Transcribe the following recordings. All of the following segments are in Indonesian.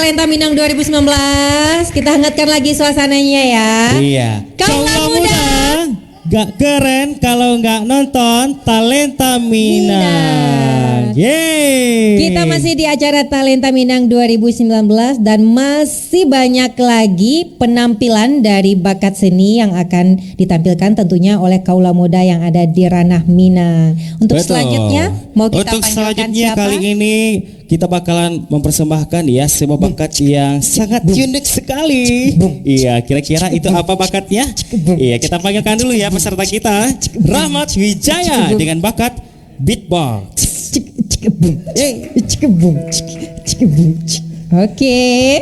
Talenta Minang 2019. Kita hangatkan lagi suasananya ya. Iya. Kaula Muda. Gak keren kalau nggak nonton Talenta Minang. Yeay. Kita masih di acara Talenta Minang 2019 dan masih banyak lagi penampilan dari bakat seni yang akan ditampilkan tentunya oleh kaula muda yang ada di ranah Minang. Untuk Betul. selanjutnya mau kita Untuk panggilkan selanjutnya siapa? kali ini kita bakalan mempersembahkan ya sebuah bakat yang sangat unik sekali. Iya, kira-kira itu apa bakatnya? Iya, kita panggilkan dulu ya peserta kita, Rahmat Wijaya dengan bakat beatbox. Oke.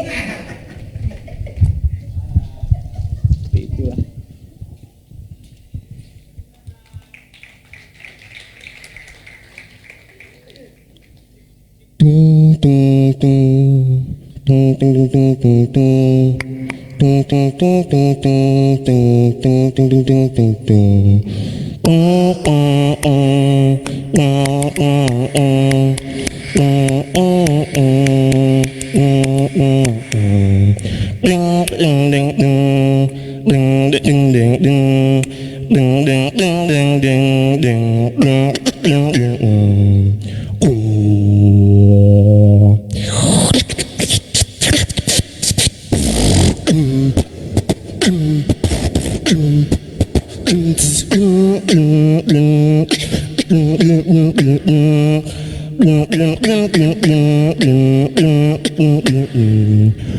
Tung tung tung tung tung tung tung tung tung tung tung tung tung tung tung tung tung tung tung.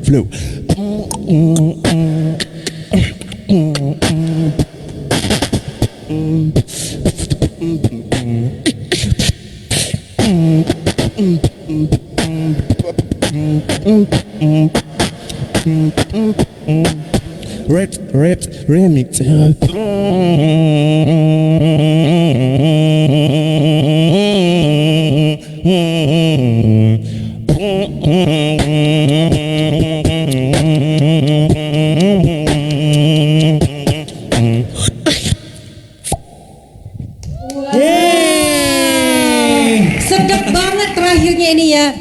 Flow. Rap remix. Sedap banget terakhirnya ini ya.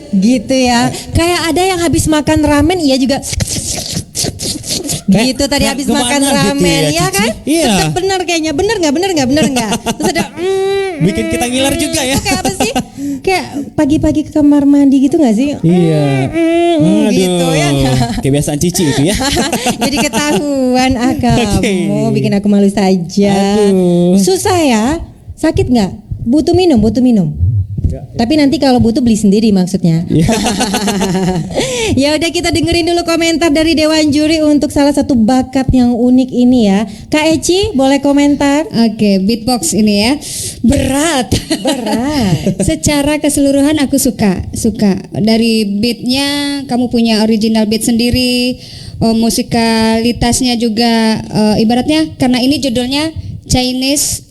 Gitu ya. Kayak ada yang habis makan ramen iya juga. Gitu tadi habis makan ramen gitu ya Cici? kan? Iya. Tetap benar kayaknya. Benar nggak? Terus ada Bikin kita ngiler juga ya. Itu kayak apa sih? Kayak pagi-pagi ke kamar mandi gitu nggak sih? Iya. Gitu ya. Kebiasaan Cici itu ya. Jadi ketahuan kamu Oke. bikin aku malu saja. Aduh. Susah ya? Sakit nggak? Butuh minum. Tapi nanti kalau butuh beli sendiri maksudnya. Ya udah kita dengerin dulu komentar dari Dewan Juri untuk salah satu bakat yang unik ini ya. Kak Eci boleh komentar? Oke, beatbox ini ya. Berat. Secara keseluruhan aku suka. Dari beatnya kamu punya original beat sendiri, musikalitasnya juga ibaratnya karena ini judulnya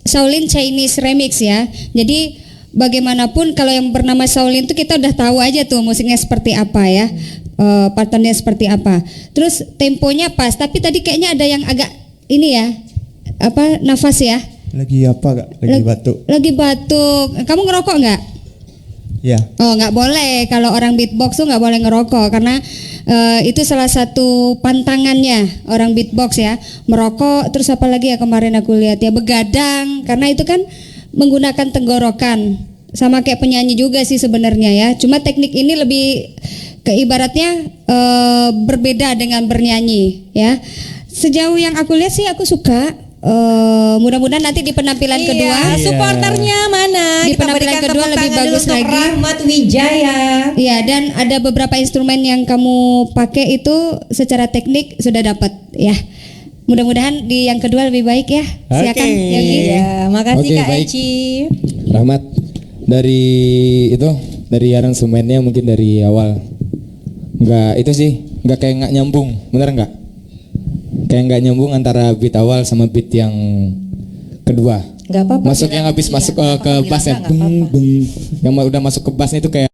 Shaolin Chinese Remix ya. Jadi bagaimanapun kalau yang bernama Shaolin itu kita udah tahu aja tuh musiknya seperti apa ya, patternnya seperti apa. Terus temponya pas, tapi tadi kayaknya ada yang agak ini ya, apa nafas ya? Lagi apa Kak? Lagi batuk. Lagi batuk. Kamu ngerokok nggak? Ya. Oh nggak boleh, kalau orang beatbox tuh nggak boleh ngerokok karena itu salah satu pantangannya orang beatbox ya, merokok. Terus apa lagi ya kemarin aku lihat ya, begadang, karena itu kan menggunakan tenggorokan sama kayak penyanyi juga sih sebenarnya ya. Cuma teknik ini lebih ibaratnya berbeda dengan bernyanyi ya. Sejauh yang aku lihat sih aku suka. Mudah-mudahan nanti di penampilan kedua supporternya mana? Di Kita penampilan berikan kedua tepuk lebih tangan bagus dulu untuk lagi. Rahmat Wijaya. Iya, dan ada beberapa instrumen yang kamu pakai itu secara teknik sudah dapat ya. Mudah-mudahan di yang kedua lebih baik ya. Silakan Oke. Yogi. Ya, makasih Oke, Kak baik. Eci. Rahmat, dari aransemennya mungkin dari awal nggak kayak nggak nyambung, bener nggak? Kayak nggak nyambung antara beat awal sama beat yang kedua. Nggak apa-apa. Masuk yang habis masuk ke bassnya, bung bung. Yang udah masuk ke bassnya itu kayak